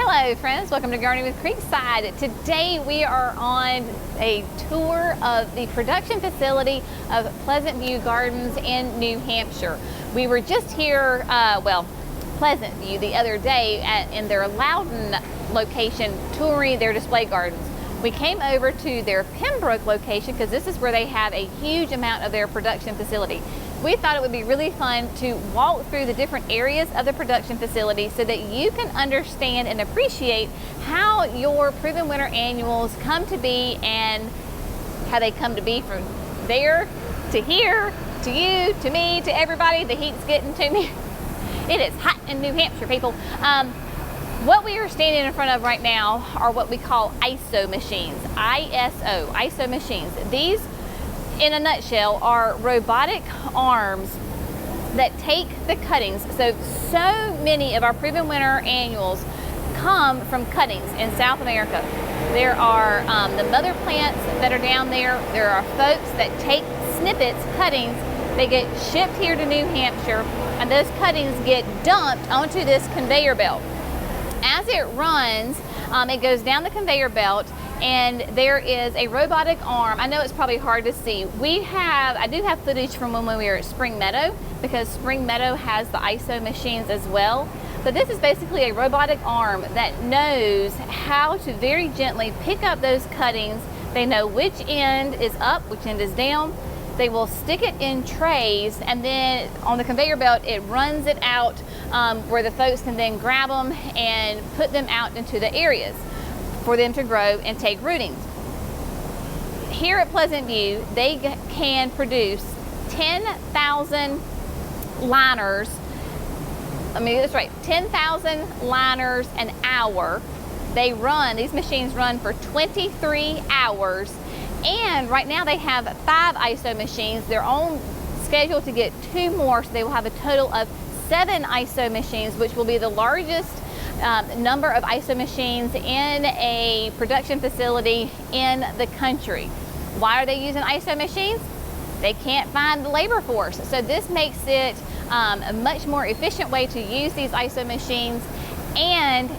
Hello friends, welcome to Gardening with Creekside. Today we are on a tour of the production facility of Pleasant View Gardens in New Hampshire. We were just here, Pleasant View the other day in their Loudon location touring their display gardens. We came over to their Pembroke location because this is where they have a huge amount of their production facility. We thought it would be really fun to walk through the different areas of the production facility so that you can understand and appreciate how your proven winter annuals come to be and how they come to be from there to here, to you, to me, to everybody. The heat's getting to me. It is hot in New Hampshire, people. What we are standing in front of right now are what we call ISO machines, ISO machines. These, in a nutshell, are robotic arms that take the cuttings. So many of our proven winter annuals come from cuttings in South America. There are the mother plants that are down there. There are folks that take snippets, cuttings, they get shipped here to New Hampshire, and those cuttings get dumped onto this conveyor belt. As it runs, it goes down the conveyor belt, and there is a robotic arm. I know it's probably hard to see. I do have footage from when we were at Spring Meadow, because Spring Meadow has the ISO machines as well. But this is basically a robotic arm that knows how to very gently pick up those cuttings. They know which end is up, which end is down. They will stick it in trays, and then on the conveyor belt, it runs it out where the folks can then grab them and put them out into the areas for them to grow and take rootings. Here at Pleasant View, they can produce 10,000 liners. Let me get this right, 10,000 liners an hour. These machines run for 23 hours. And right now they have 5 ISO machines. They're on schedule to get 2 more, so they will have a total of 7 ISO machines, which will be the largest number of ISO machines in a production facility in the country. Why are they using ISO machines? They can't find the labor force. So this makes it a much more efficient way to use these ISO machines. And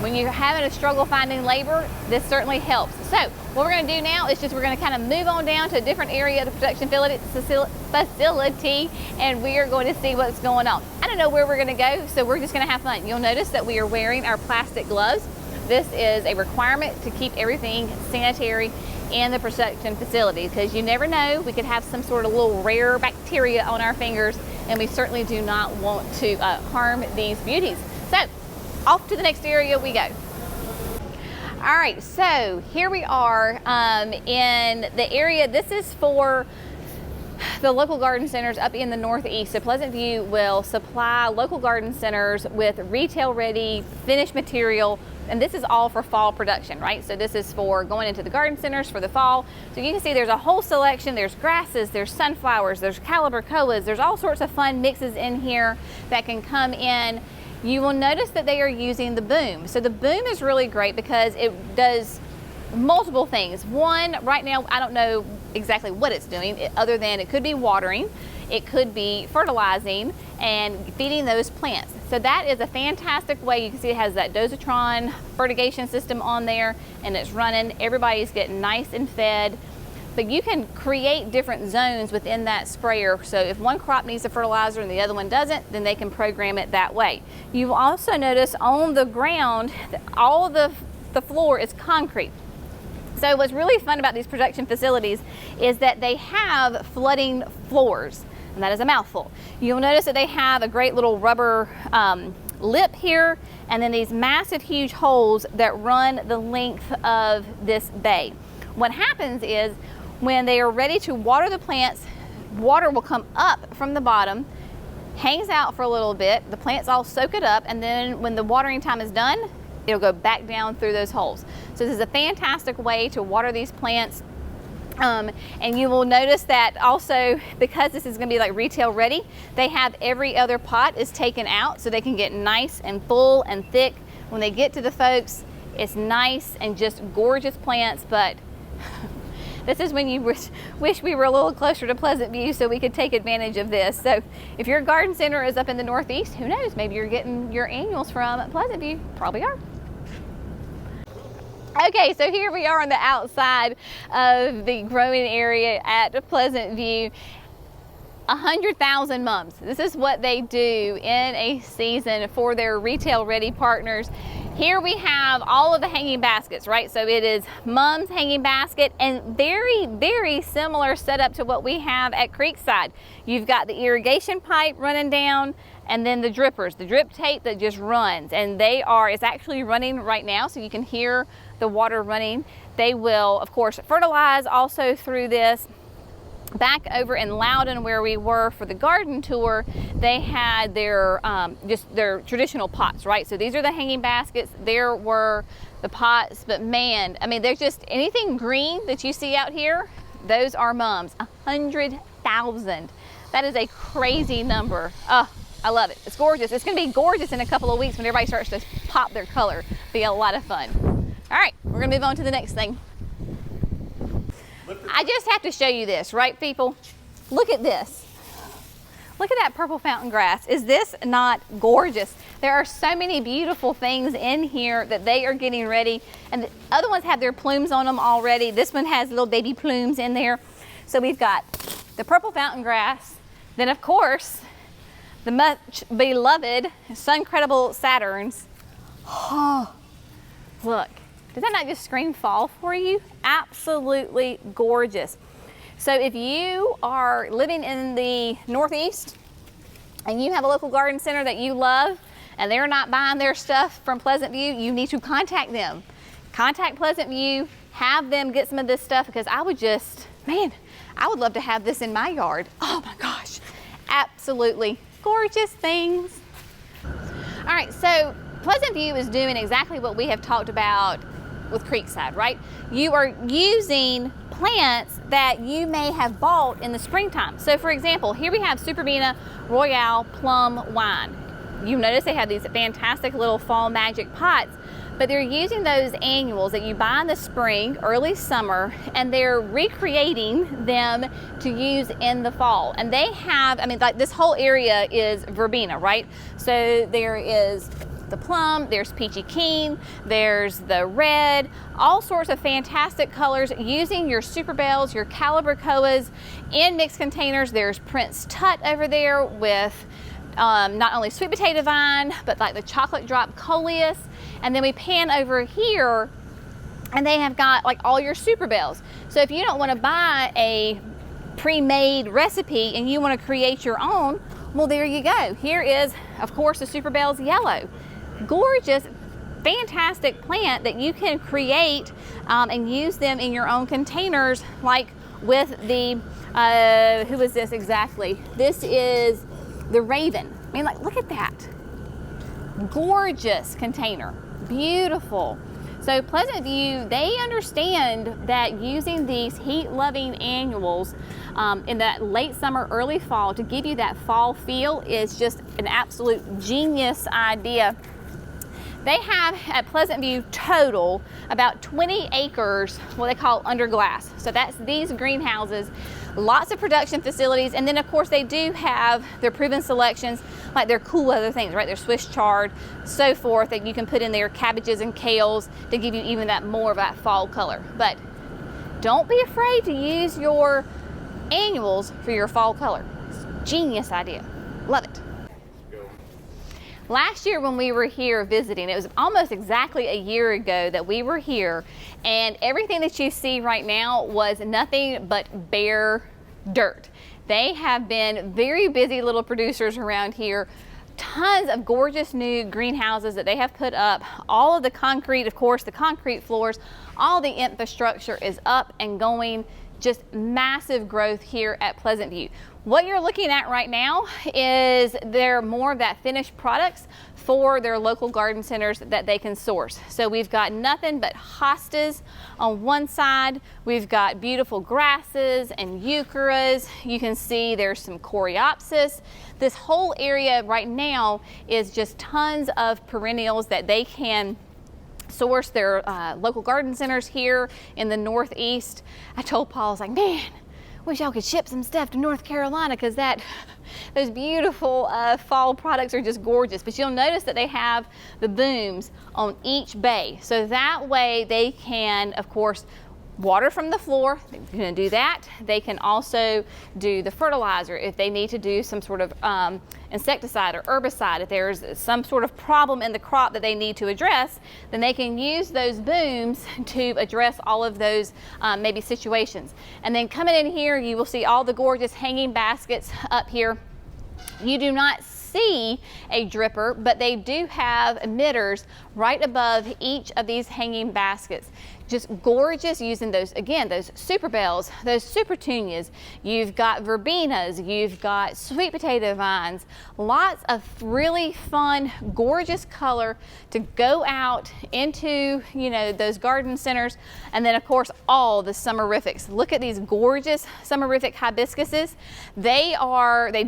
when you're having a struggle finding labor, this certainly helps. So what we're going to do now is we're going to kind of move on down to a different area of the production facility, and we are going to see what's going on. I don't know where we're going to go, so we're just going to have fun. You'll notice that we are wearing our plastic gloves. This is a requirement to keep everything sanitary in the production facility, because you never know, we could have some sort of little rare bacteria on our fingers, and we certainly do not want to harm these beauties. So off to the next area we go. All right, so here we are in the area. This is for the local garden centers up in the Northeast. So Pleasant View will supply local garden centers with retail ready finished material, and this is all for fall production, right? So this is for going into the garden centers for the fall. So you can see there's a whole selection. There's grasses, there's sunflowers, there's calibrachoas, there's all sorts of fun mixes in here that can come in. You will notice that they are using the boom. So the boom is really great because it does multiple things. One, right now, I don't know exactly what it's doing other than it could be watering, it could be fertilizing and feeding those plants. So that is a fantastic way. You can see it has that dosatron fertigation system on there, and it's running. Everybody's getting nice and fed. But you can create different zones within that sprayer. So if one crop needs a fertilizer and the other one doesn't, then they can program it that way. You will also notice on the ground that all of the floor is concrete. So what's really fun about these production facilities is that they have flooding floors, and that is a mouthful. You'll notice that they have a great little rubber lip here, and then these massive huge holes that run the length of this bay. What happens is, when they are ready to water the plants, water will come up from the bottom, hangs out for a little bit, the plants all soak it up, and then when the watering time is done, it'll go back down through those holes. So this is a fantastic way to water these plants. And you will notice that also, because this is going to be like retail ready, they have every other pot is taken out so they can get nice and full and thick. When they get to the folks, it's nice and just gorgeous plants, but this is when you wish we were a little closer to Pleasant View so we could take advantage of this. So if your garden center is up in the Northeast, who knows, maybe you're getting your annuals from Pleasant View. Probably are. Okay, so here we are on the outside of the growing area at Pleasant View. 100,000 mums. This is what they do in a season for their retail ready partners. Here we have all of the hanging baskets, right? So it is Mum's hanging basket, and very, very similar setup to what we have at Creekside. You've got the irrigation pipe running down, and then the drippers, the drip tape that just runs, and it's actually running right now, so you can hear the water running. They will, of course, fertilize also through this. Back over in Loudon, where we were for the garden tour, they had their just their traditional pots, right? So these are the hanging baskets. There were the pots, but man, I mean, there's just anything green that you see out here, those are Mums. 100,000. That is a crazy number. Oh, I love it. It's gorgeous. It's going to be gorgeous in a couple of weeks when everybody starts to pop their color. Be a lot of fun. All right, we're going to move on to the next thing. I just have to show you this, right, people? Look at this. Look at that purple fountain grass. Is this not gorgeous? There are so many beautiful things in here that they are getting ready, and the other ones have their plumes on them already. This one has little baby plumes in there. So we've got the purple fountain grass, then of course, the much beloved Suncredible Saturns. Oh, look. Does that not just scream fall for you? Absolutely gorgeous. So if you are living in the Northeast and you have a local garden center that you love and they're not buying their stuff from Pleasant View, you need to contact them. Contact Pleasant View, have them get some of this stuff, because I would love to have this in my yard. Oh my gosh, absolutely gorgeous things. All right, so Pleasant View is doing exactly what we have talked about with Creekside, right? You are using plants that you may have bought in the springtime. So for example, here we have Superbena Royale Plum Wine. You notice they have these fantastic little fall magic pots, but they're using those annuals that you buy in the spring, early summer, and they're recreating them to use in the fall. And they have, I mean, like this whole area is verbena, right? So there is the plum, there's peachy keen, there's the red, all sorts of fantastic colors using your super bells, your calibrachoas in mixed containers. There's Prince Tut over there with not only sweet potato vine, but like the chocolate drop coleus. And then we pan over here and they have got like all your super bells. So if you don't want to buy a pre-made recipe and you want to create your own, well, there you go. Here is, of course, the super bells yellow. Gorgeous, fantastic plant that you can create and use them in your own containers, like with the, who is this exactly? This is the Raven. I mean, like, look at that. Gorgeous container, beautiful. So Pleasant View, they understand that using these heat-loving annuals in that late summer, early fall to give you that fall feel is just an absolute genius idea. They have at Pleasant View total about 20 acres, what they call under glass. So that's these greenhouses, lots of production facilities, and then of course they do have their proven selections, like their cool other things, right? Their Swiss chard, so forth, that you can put in their cabbages and kales to give you even that more of that fall color. But don't be afraid to use your annuals for your fall color. It's a genius idea. Love it. Last year when we were here visiting, it was almost exactly a year ago that we were here, and everything that you see right now was nothing but bare dirt. They have been very busy little producers around here. Tons of gorgeous new greenhouses that they have put up. All of the concrete, of course, the concrete floors, all the infrastructure is up and going. Just massive growth here at Pleasant View. What you're looking at right now is they're more of that finished products for their local garden centers that they can source. So we've got nothing but hostas on one side. We've got beautiful grasses and eucharas. You can see there's some coreopsis. This whole area right now is just tons of perennials that they can source their local garden centers here in the Northeast. I told Paul, I was like, man, wish y'all could ship some stuff to North Carolina, because those beautiful fall products are just gorgeous. But you'll notice that they have the booms on each bay. So that way they can, of course, water from the floor. They're going to do that. They can also do the fertilizer if they need to do some sort of insecticide or herbicide. If there's some sort of problem in the crop that they need to address, then they can use those booms to address all of those maybe situations. And then coming in here, you will see all the gorgeous hanging baskets up here. You do not see a dripper, but they do have emitters right above each of these hanging baskets. Just gorgeous, using those, again, those super bells, those super petunias. You've got verbenas, you've got sweet potato vines, lots of really fun, gorgeous color to go out into, you know, those garden centers. And then of course, all the summerifics. Look at these gorgeous summerific hibiscuses. They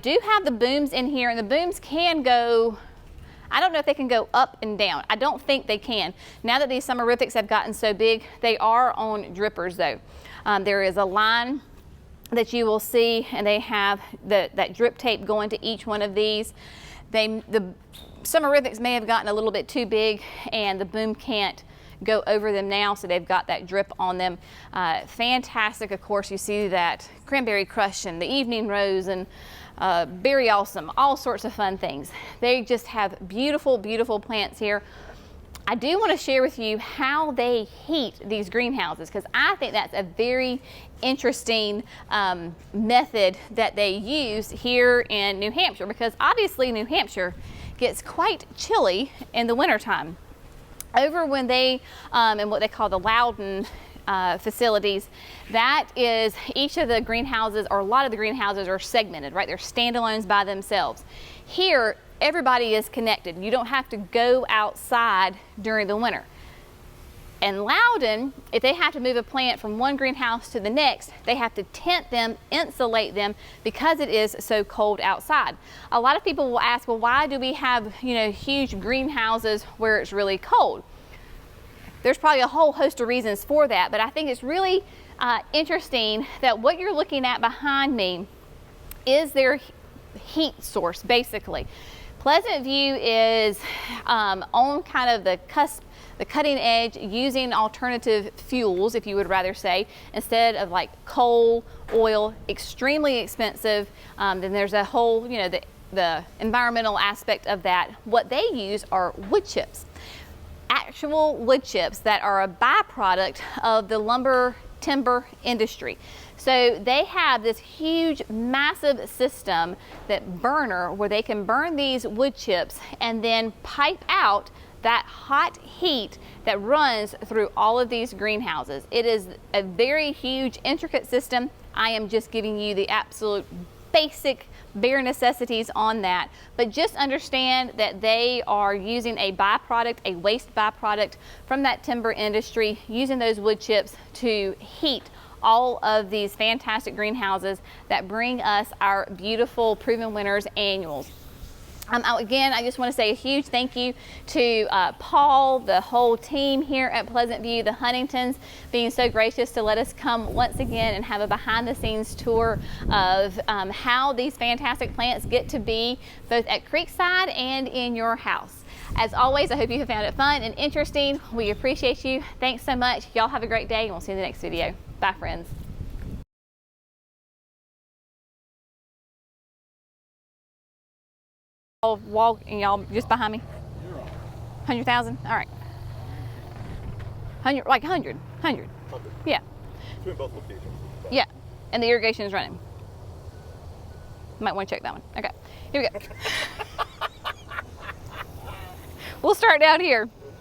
do have the booms in here, and the booms can go, I don't know if they can go up and down. I don't think they can. Now that these summerifics have gotten so big, they are on drippers though. There is a line that you will see, and they have that drip tape going to each one of these. The summerifics may have gotten a little bit too big, and the boom can't go over them now, so they've got that drip on them. Fantastic, of course. You see that cranberry crush and the evening rose, and berry awesome, all sorts of fun things. They just have beautiful, beautiful plants here. I do want to share with you how they heat these greenhouses, because I think that's a very interesting method that they use here in New Hampshire, because obviously New Hampshire gets quite chilly in the wintertime. Over when they, in what they call the Loudon facilities, that is, each of the greenhouses, or a lot of the greenhouses, are segmented, right? They're standalones by themselves. Here, everybody is connected. You don't have to go outside during the winter. And Loudon, if they have to move a plant from one greenhouse to the next, they have to tent them, insulate them, because it is so cold outside. A lot of people will ask, well, why do we have, you know, huge greenhouses where it's really cold? There's probably a whole host of reasons for that, but I think it's really interesting that what you're looking at behind me is their heat source, basically. Pleasant View is on kind of the cusp, the cutting edge, using alternative fuels, if you would rather say, instead of like coal, oil, extremely expensive. Then there's a whole, you know, the environmental aspect of that. What they use are wood chips. Actual wood chips that are a byproduct of the lumber timber industry. So they have this huge, massive system, that burner, where they can burn these wood chips and then pipe out that hot heat that runs through all of these greenhouses. It is a very huge, intricate system. I am just giving you the absolute basic, bare necessities on that, but just understand that they are using a byproduct, a waste byproduct from that timber industry, using those wood chips to heat all of these fantastic greenhouses that bring us our beautiful Proven Winners annuals. Again, I just want to say a huge thank you to Paul, the whole team here at Pleasant View, the Huntingtons, being so gracious to let us come once again and have a behind-the-scenes tour of how these fantastic plants get to be both at Creekside and in your house. As always, I hope you have found it fun and interesting. We appreciate you. Thanks so much. Y'all have a great day, and we'll see you in the next video. Bye, friends. I'll walk, and y'all just behind me. 100,000. All right. 100, like 100. Yeah. Between both locations. Yeah, and the irrigation is running. Might want to check that one. Okay, here we go. We'll start down here.